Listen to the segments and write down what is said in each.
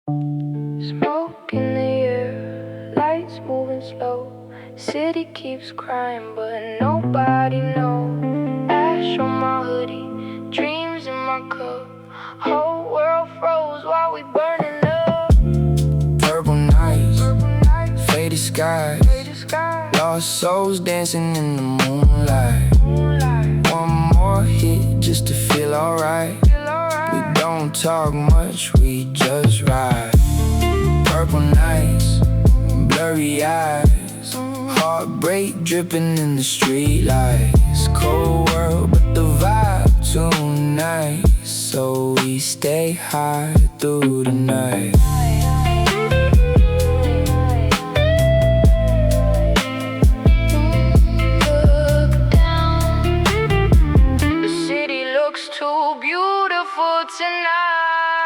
Smoke in the air, lights moving slow. City keeps crying, but nobody knows. Ash on my hoodie, dreams in my cup. Whole world froze while we burning up. Purple nights, faded skies, lost souls dancing in the moonlight. One more hit just to feel alright. We don't talk much, we just ride. Purple nights, blurry eyes, heartbreak dripping in the streetlights. Cold world, but the vibe too nice, so we stay high through the night.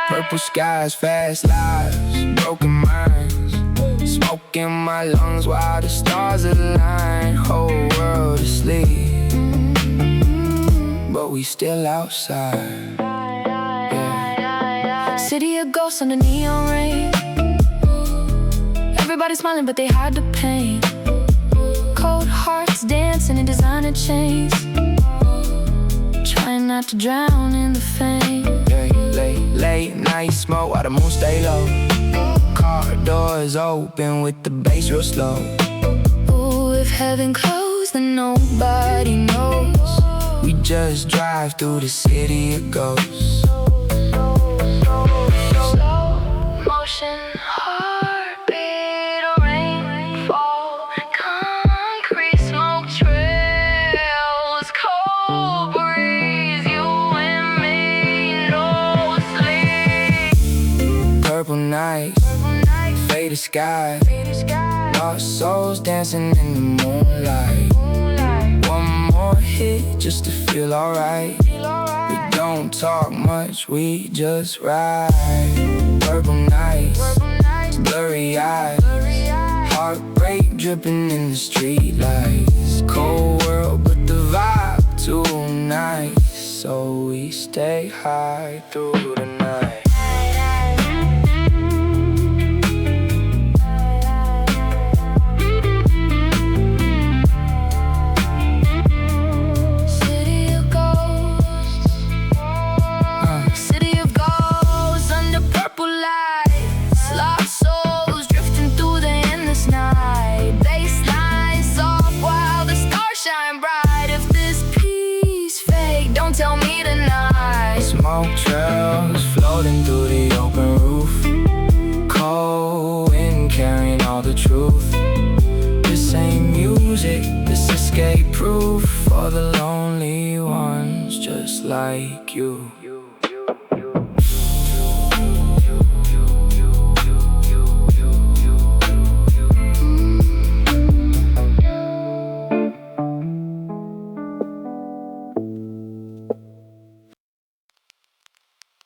Purple skies, fast lives, broken minds. Smoke in my lungs while the stars align. Whole world asleep, but we still outside. Yeah. City of ghosts under neon rain. Everybody smiling but they hide the pain. Cold hearts dancing in designer chains, trying not to drown in the fame. Late night smoke while the moon stay low. Car doors open with the bass real slow. Ooh, if heaven closed then nobody knows. We just drive through the city of ghosts. Slow motion, heartbeat, rainfall, concrete smoke trails, cold breeze, you and me, no sleep. Purple nights, faded skies, lost souls dancing in the moonlight. One more hit just to feel alright. We don't talk much, we just ride. Purple nights, blurry eyes, heartbreak dripping in the streetlights. Cold world, but the vibe too nice, so we stay high through the night. Smoke trails floating through the open roof. Cold wind carrying all the truth. This ain't music, this escape proof for the lonely ones just like you.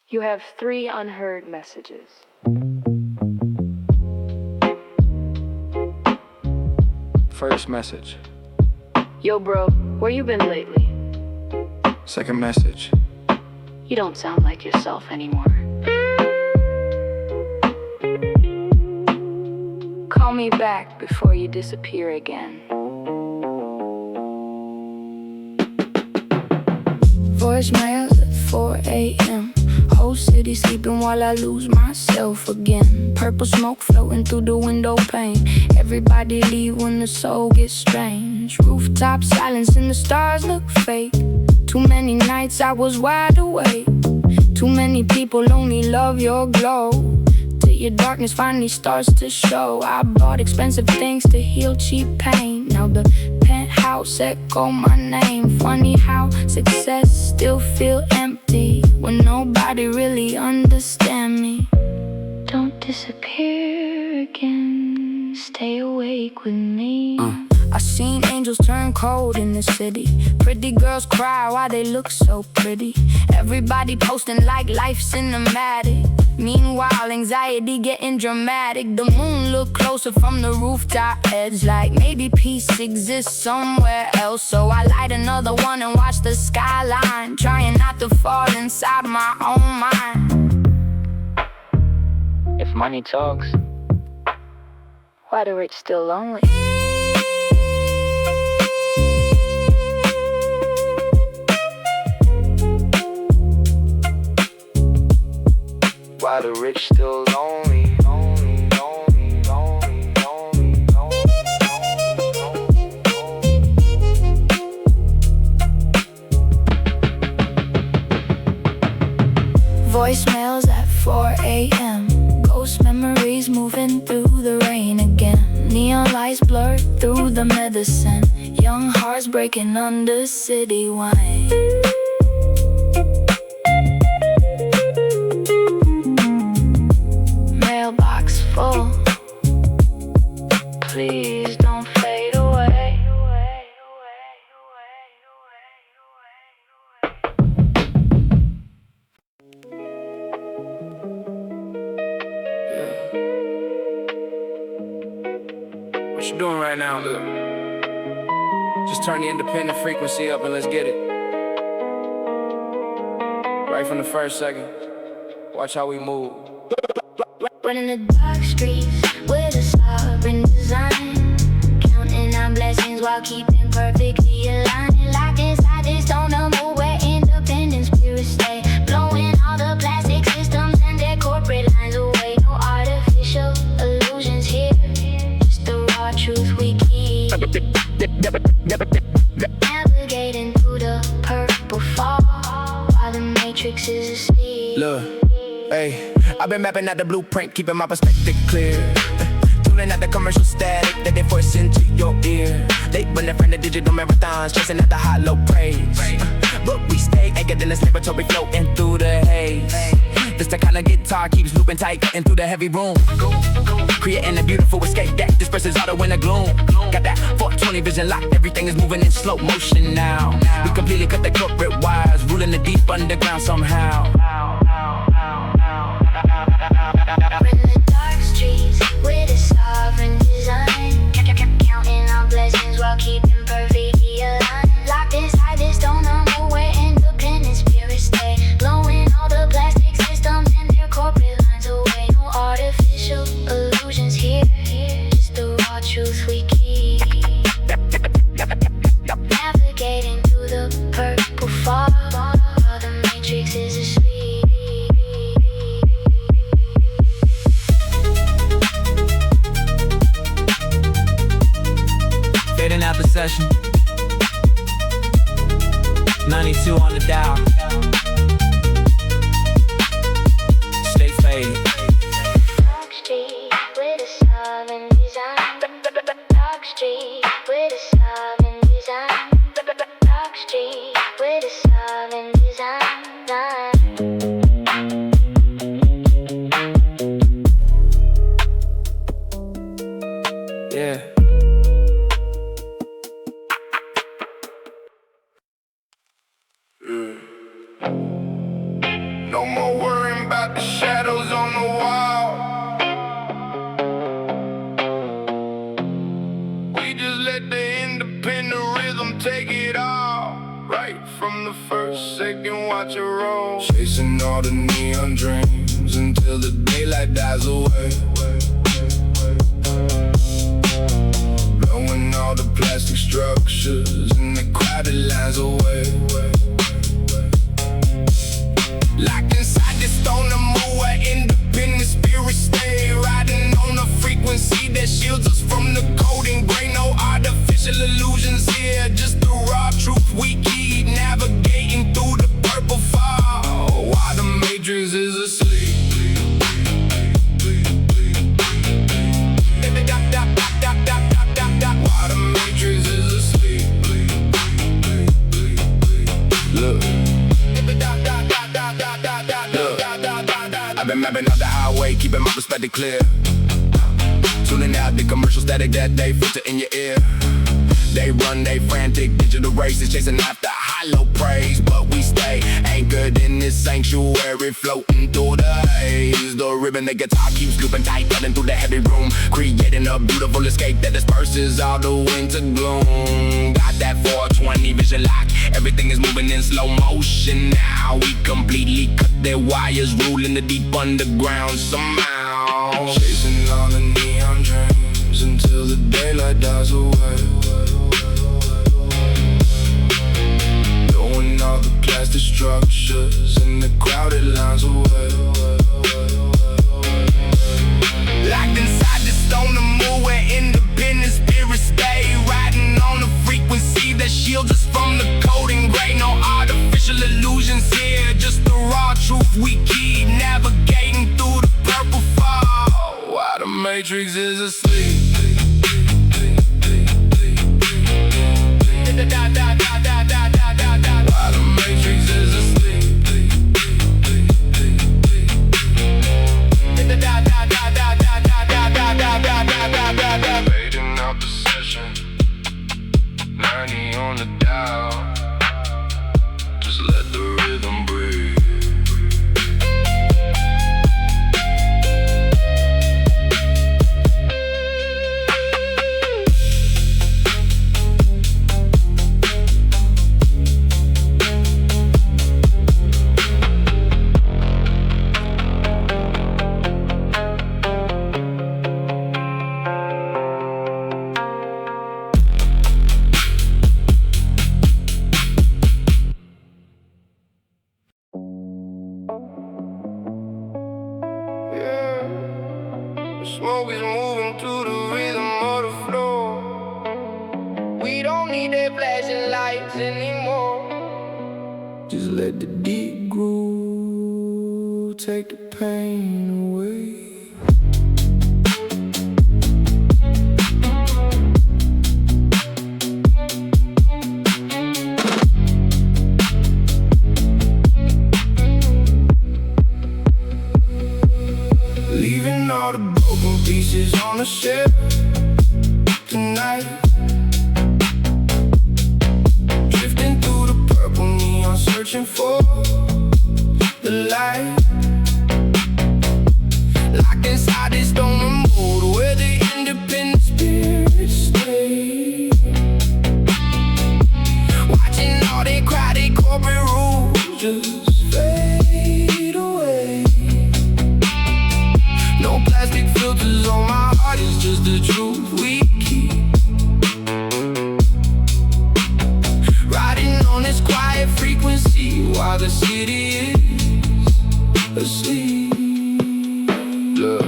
You have 3 unheard messages. First message. Yo bro, where you been lately? Second message. You don't sound like yourself anymore. Call me back before you disappear again. Voicemails at 4 a.m. Whole city sleeping while I lose myself again. Purple smoke floating through the window pane. Everybody leave when the soul gets strange. Rooftop silence and the stars look fake. Too many nights I was wide awake. Too many people only love your glow. Till your darkness finally starts to show. I bought expensive things to heal cheap pain. Now the penthouse echo my name. Funny how success still feel empty when nobody really understand me. Don't disappear again, stay awake with me. I seen angels turn cold in the city. Pretty girls cry while they look so pretty. Everybody posting like life cinematic. Meanwhile, anxiety getting dramatic. The moon look closer from the rooftop edge, like maybe peace exists somewhere else. So I light another one and watch the skyline, trying not to fall inside my own mind. If money talks, why the rich still lonely? Why the rich still lonely, lonely, lonely, lonely, lonely, Voicemails at 4 a.m. Ghost memories moving through the rain again. Neon lights blurred through the medicine. Young hearts breaking under city wine. Mailbox full. Please don't fade away. What you doing right now, look? Just turn the independent frequency up and let's get it. Right from the first second. Watch how we move. Running the dark streets with a sovereign design, counting our blessings while keeping perfectly aligned. Locked inside this donut mood where independent spirits stay, blowing all the plastic systems and their corporate lines away. No artificial illusions here, just the raw truth we keep. Navigating through the purple fog while the matrix is asleep. Look, hey, I've been mapping out the blueprint, keeping my perspective clear. Tuning out the commercial static that they force into your ear. They run in front of digital marathons, chasing at the hollow praise. But we stay anchored in this laboratory, floating through the haze. This the kind of guitar keeps looping tight, cutting through the heavy room, creating a beautiful escape that disperses all the winter gloom. Got that 420 vision locked, everything is moving in slow motion now. We completely cut the corporate wires, ruling the deep underground somehow. Running the dark streets with a sovereign design, counting our blessings while keeping perfectly aligned. Locked inside this donut mood where independent spirits stay, blowing all the plastic systems and their corporate lines away. No artificial illusions here, just the raw truth we keep. Navigating through the purple fog while the matrix is asleep. Fading out the session. 92 on the dial. Stay faded. Dark street with a sovereign design. Dark street with a sovereign design. Dark street with a sovereign design. Yeah. No more worrying about the shadows on the wall. We just let the independent rhythm take it all. Right from the first second, watch it roll. Chasing all the neon dreams until the daylight dies away. Blowing all the plastic structures and the crowded lines away. Locked inside this stoner mood where independent spirits stay, riding on a frequency that shields us from the cold and gray. No artificial illusions here, just the raw truth we keep. Navigating through the purple fog while the matrix is asleep. While the matrix is asleep. Look. I've been mapping out the highway, keeping my perspective clear. Tuning out the commercial static that they filter in your ear. They run, they frantic, digital races, chasing after high shallow praise, but we stay anchored in this sanctuary, floating through the haze. The ribbon, the guitar keeps looping tight, running through the heavy room, creating a beautiful escape that disperses all the winter gloom. Got that 420 vision lock, everything is moving in slow motion now. We completely cut their wires, ruling the deep underground somehow. Chasing all the neon dreams until the daylight dies away. Throwing all the plastic structures in the crowded lines away. Locked inside the stone of moon where independent spirits stay, riding on a frequency that shields us from the cold and gray. No artificial illusions here, just the raw truth we keep, navigating through the purple fog while the matrix is asleep. While the matrix is asleep. Fading out the session, 90 on the dial. Just let the rhythm breathe. Smoke is moving to the rhythm of the floor. We don't need their flashing lights anymore. Just let the deep groove take the pain away. Leaving all the broken pieces on the ship tonight. Drifting through the purple neon, searching for the light. Locked inside this stone mood where the independent spirits stay. Watching all they crowded corporate rules just fade away. No plastic filters on my heart, it's just the truth we keep. Riding on this quiet frequency while the city is asleep. Look,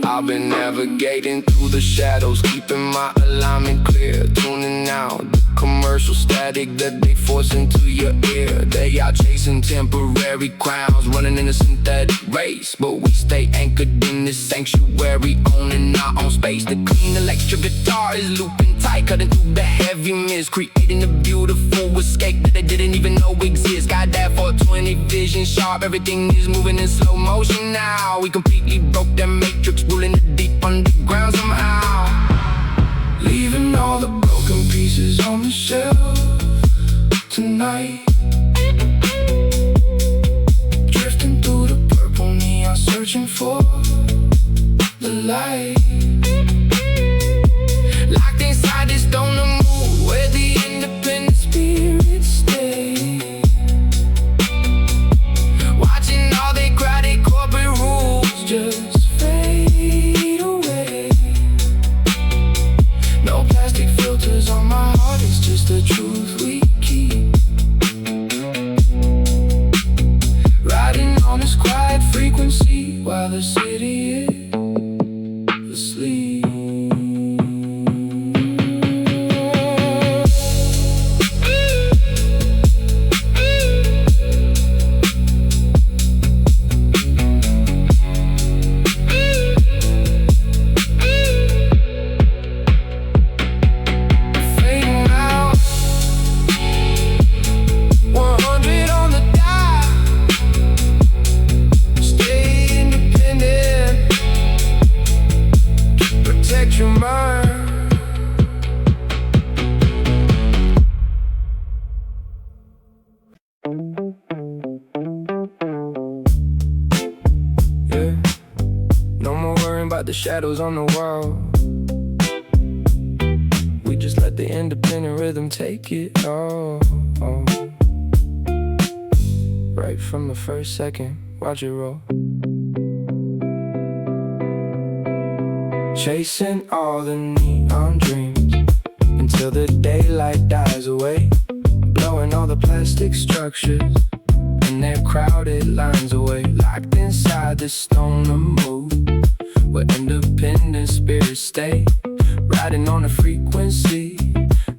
I've been navigating through the shadows, keeping my alignment clear, tuning out the commercial static that they force into your ear. They are chasing temporary crowns, running in a synthetic race, but we stay anchored in this sanctuary, owning our own space. The clean electric guitar is looping tight, cutting through the heavy mist, creating a beautiful escape that they didn't even know exists. Got that 420 vision sharp, everything is moving in slow motion now. We completely broke that matrix, ruling the deep underground somehow. Leaving all the broken pieces on the shelf tonight. Drifting through the purple neon, searching for the light. Locked inside this stoner mood where the independent spirits stay. Watching all they crowded corporate rules just fade away. No plastic filters on my heart, it's just the truth we keep. Riding on this quiet frequency while the city is worrying about the shadows on the wall. We just let the independent rhythm take it all. Right from the first second, watch it roll. Chasing all the neon dreams until the daylight dies away, blowing all the plastic structures and their crowded lines away. Locked inside the stoner mood, where independent spirits stay, riding on a frequency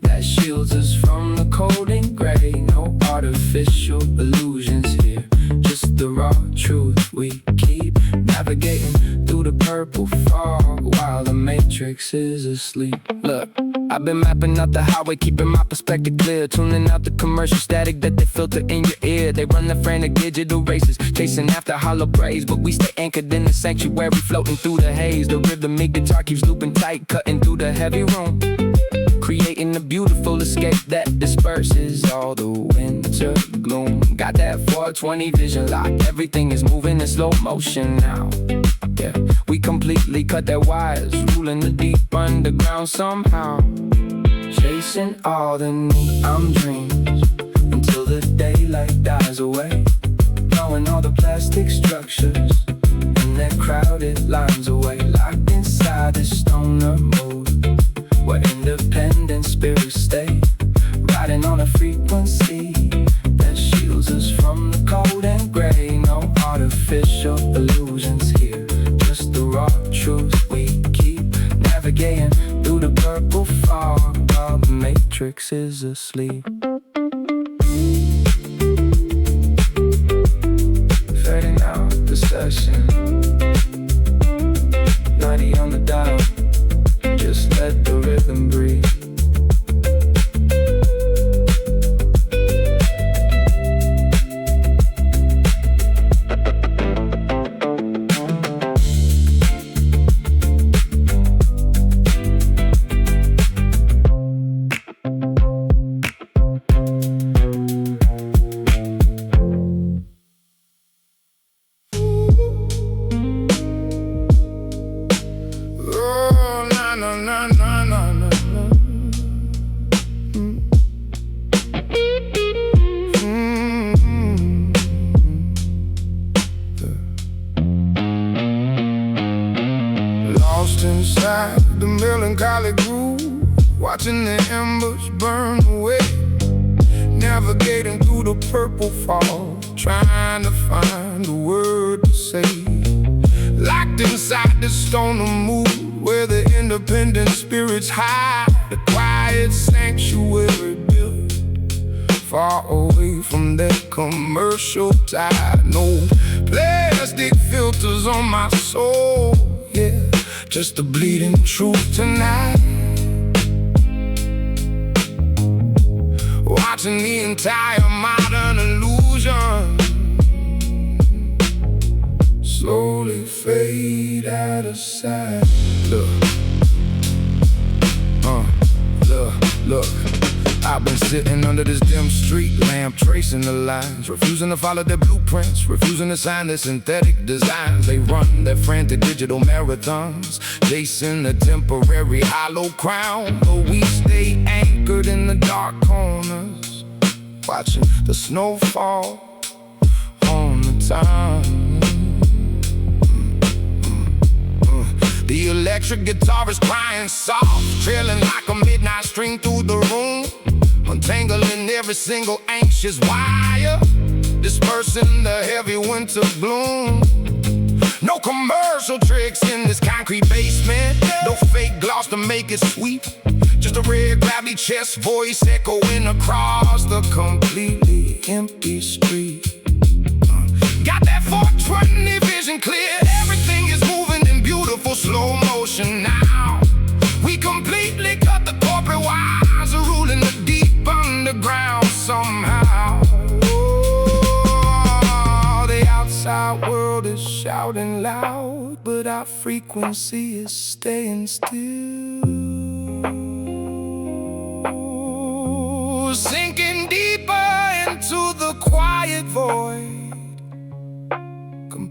that shields us from the cold and gray. No artificial illusions here, just the raw truth we keep, navigating through the purple fog while the matrix is asleep. Look, I've been mapping out the highway, keeping my perspective clear, tuning out the commercial static that they filter in your ear. They run the frantic digital races, chasing after hollow praise, but we stay anchored in the sanctuary, floating through the haze. The rhythmic guitar keeps looping tight, cutting through the heavy room, creating a beautiful escape that disperses all the winter gloom. Got that 420 vision locked, everything is moving in slow motion now. Yeah, we completely cut their wires, ruling the deep underground somehow. Chasing all the neon dreams until the daylight dies away, blowing all the plastic structures and their crowded lines away. Locked inside the stoner mood, where independent spirits stay, riding on a frequency that shields us from the cold and gray. No artificial illusions here, just the raw truth we keep, navigating through the purple fog while the matrix is asleep. Fading out the session, 90 on the dial, just let the rhythm breathe. Inside the melancholy groove, watching the embers burn away, navigating through the purple fog, trying to find a word to say. Locked inside the stoner mood, where the independent spirits hide, the quiet sanctuary built far away from that commercial tide. No plastic filters on my soul, yeah, just the bleeding truth tonight. Watching the entire modern illusion slowly fade out of sight. Look, look, I've been sitting under this dim street lamp, tracing the lines, refusing to follow their blueprints, refusing to sign their synthetic designs. They run their frantic digital marathons, chasing the temporary hollow crown, but we stay anchored in the dark corners, watching the snow fall on the town. The electric guitar is crying soft, trailing like a midnight string through the room, untangling every single anxious wire, dispersing the heavy winter gloom. No commercial tricks in this concrete basement, no fake gloss to make it sweet, just a red gravelly chest voice echoing across the completely empty street. Got that 420 vision clear, everything is moving in beautiful slow motion now. We completely cut the corporate wires, ruling the deep underground somehow. Oh, the outside world is shouting loud, but our frequency is staying still, sinking deeper into the quiet void,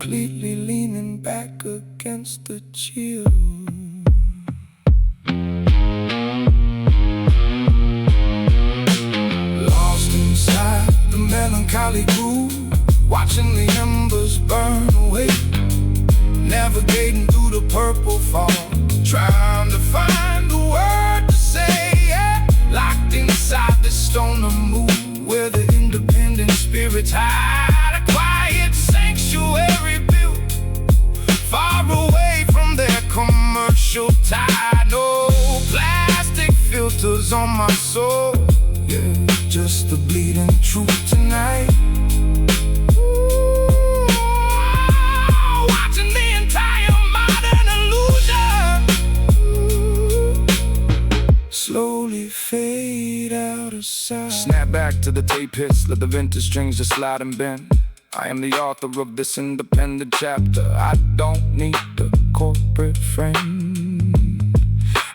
completely leaning back against the chill. Lost inside the melancholy groove, watching the embers burn away, navigating through the purple fog, trying to find a word to say, yeah. Locked inside this stoner mood, where the independent spirits hide, a quiet sanctuary built far away from their commercial tide. No plastic filters on my soul, yeah, just the bleeding truth tonight. Watching the entire modern illusion slowly fade out of sight. Snap back to the tape hits, let the vintage strings just slide and bend. I am the author of this independent chapter. I don't need the corporate frame,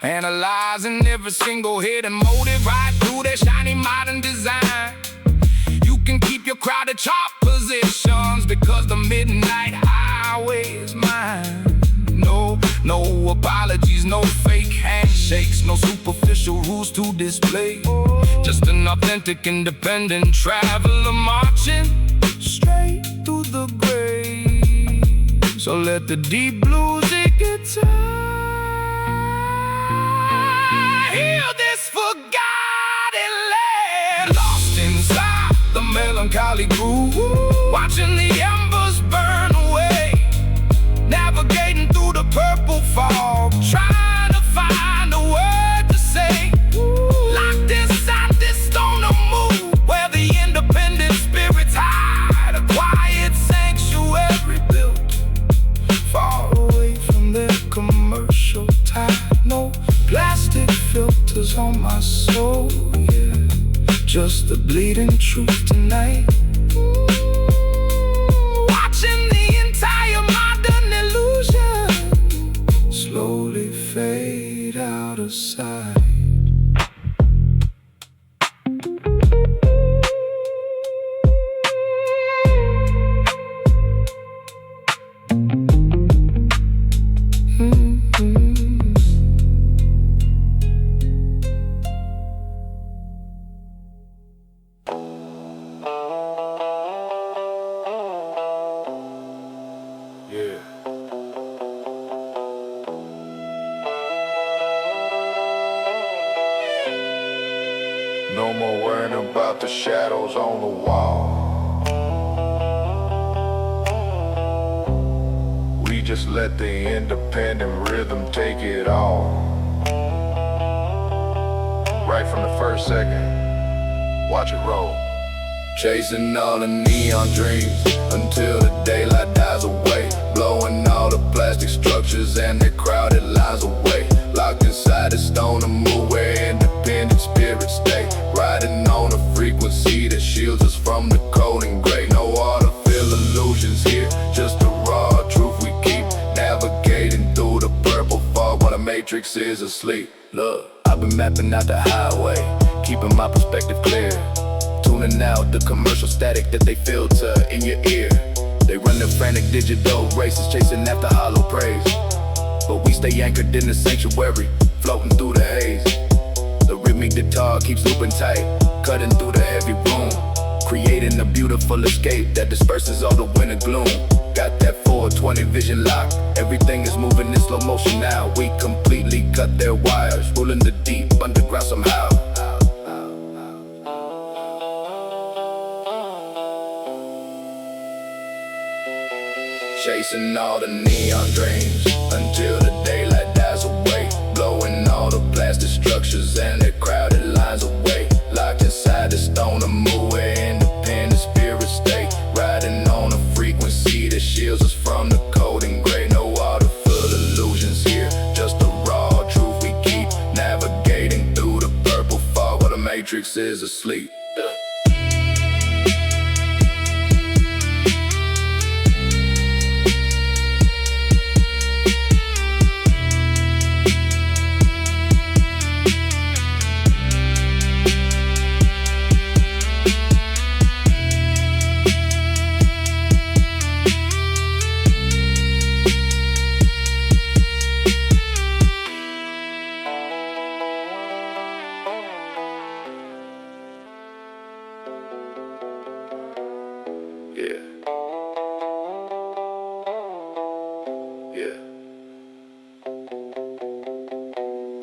analyzing every single hidden motive right through their shiny modern design. You can keep your crowded chart positions, because the midnight highway is mine. No apologies, no fake handshakes, no superficial rules to display. Just an authentic, independent traveler marching straight through the grave. So let the deep blues it guitar heal this forgotten land. Lost inside the melancholy groove, watching the embers burn away, navigating through the purple fog, trying to find a word to say. Locked inside this stoner mood, where the independent spirits hide, a quiet sanctuary built far away from their commercial tide. No plastic filters on my soul, yeah, just the bleeding truth tonight. Watching the entire modern illusion slowly fade out of sight. No more worrying about the shadows on the wall. We just let the independent rhythm take it all. Right from the first second, watch it roll. Chasing all the neon dreams until the daylight dies away, blowing all the plastic structures and their crowded lines away. Locked inside the stoner mood, where independent spirits stay, riding on a frequency that shields us from the cold and gray. No artificial illusions here, just the raw truth we keep, navigating through the purple fog while the matrix is asleep. Look, I've been mapping out the highway, keeping my perspective clear, tuning out the commercial static that they filter in your ear. They run their frantic digital races, chasing after hollow praise, but we stay anchored in the sanctuary, floating through the haze. The rhythmic guitar keeps looping tight, cutting through the heavy room, creating a beautiful escape that disperses all the winter gloom. Got that 420 vision locked, everything is moving in slow motion now. We completely cut their wires, ruling the deep underground somehow. Chasing all the neon dreams until the daylight dies away, blowing all the plastic structures and their crowded lines away. Locked inside the stoner mood, where independent spirits stay, riding on a frequency that shields us from the cold and gray. No artificial illusions here, just the raw truth we keep, navigating through the purple fog while the matrix is asleep.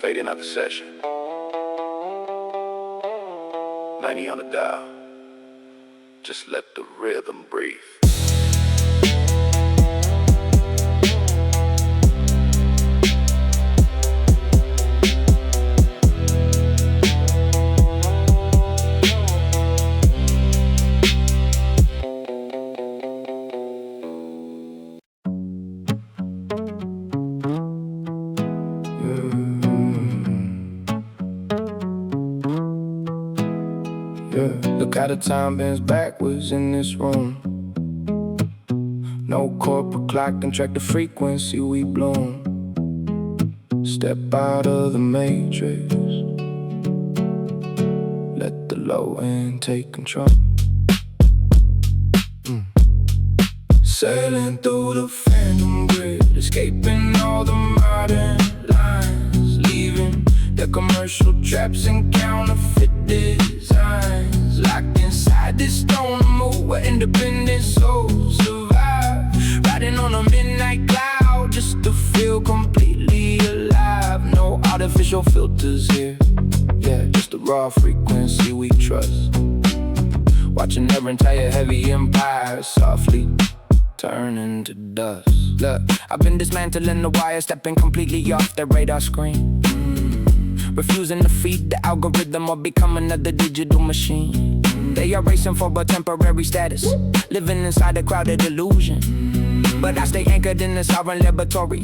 fading out the session. 90 on the dial. Just let the rhythm breathe. Look how the time bends backwards in this room. No corporate clock can track the frequency we bloom. Step out of the matrix. Let the low end take control. Sailing through the phantom grid, escaping all the modern lines, leaving the commercial traps and counterfeit designs. Locked inside this stone mold where independent souls survive. Riding on a midnight cloud just to feel completely alive. No artificial filters here, yeah, just the raw frequency we trust. Watching their entire heavy empire softly turn into dust. Look, I've been dismantling the wire, stepping completely off their radar screen. Refusing to feed the algorithm or become another digital machine. They are racing for a temporary status, living inside a crowded illusion. But I stay anchored in the sovereign laboratory,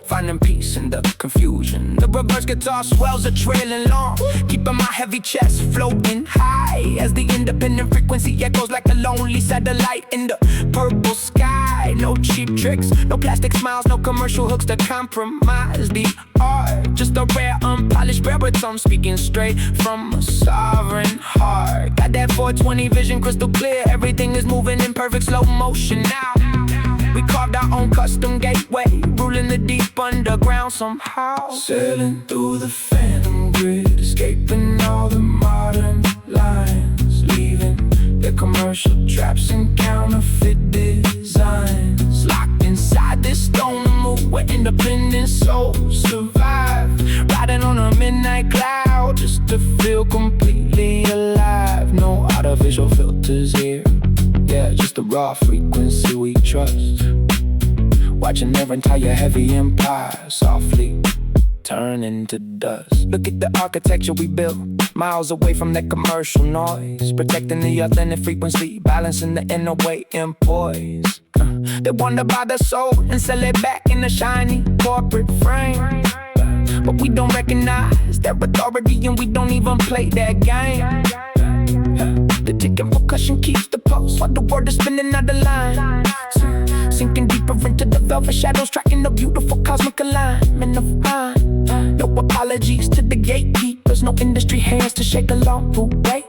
finding peace in the confusion. The reverse guitar swells are trailing long, keeping my heavy chest floating high as the independent frequency echoes like a lonely satellite in the purple sky. No cheap tricks, no plastic smiles, no commercial hooks to compromise the art. Just a rare, unpolished baritone speaking straight from a sovereign heart. Got that 420 vision crystal clear, everything is moving in perfect slow motion now. We carved our own custom gateway, ruling the deep underground somehow. Sailing through the phantom grid, escaping all the modern lines, leaving the commercial traps and counterfeit designs. Locked inside this stone mold where independent souls survive. Riding on a midnight cloud just to feel completely alive. No artificial filters here, yeah, just the raw frequency we trust. Watching their entire heavy empire softly turn into dust. Look at the architecture we built, miles away from that commercial noise, protecting the authentic frequency, balancing the inner weight and poise. They wonder about the soul and sell it back in a shiny corporate frame. But we don't recognize their authority and we don't even play that game. The ticking percussion keeps the pulse while the world is spinning out of line. Sinking deeper into the velvet shadows, tracking the beautiful cosmic alignment of mind. No apologies to the gatekeepers, no industry hands to shake along the way.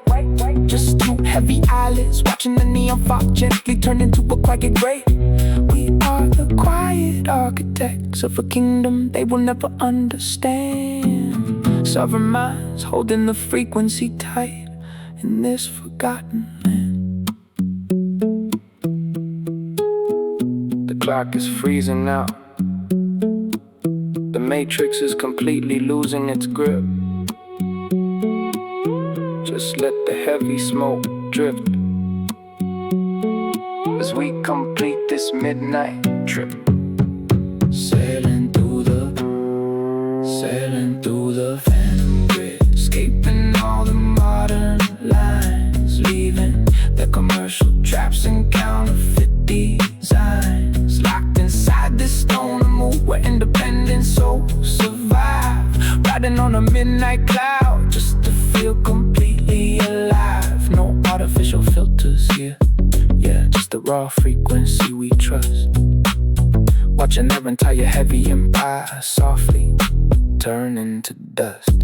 Just two heavy eyelids watching the neon fog gently turn into a quiet grave. We are the quiet architects of a kingdom they will never understand. Sovereign minds holding the frequency tight in this forgotten land. The clock is freezing out. The matrix is completely losing its grip. Just let the heavy smoke drift as we complete this midnight trip. Sailing through the phantom grid, escaping all the modern lines, leaving the commercial traps and counterfeit designs. Locked inside this stone mold where independent souls survive. Riding on a midnight cloud just to feel completely alive. No artificial filters here, yeah, just the raw frequency we trust. Watching their entire heavy empire softly turn into dust.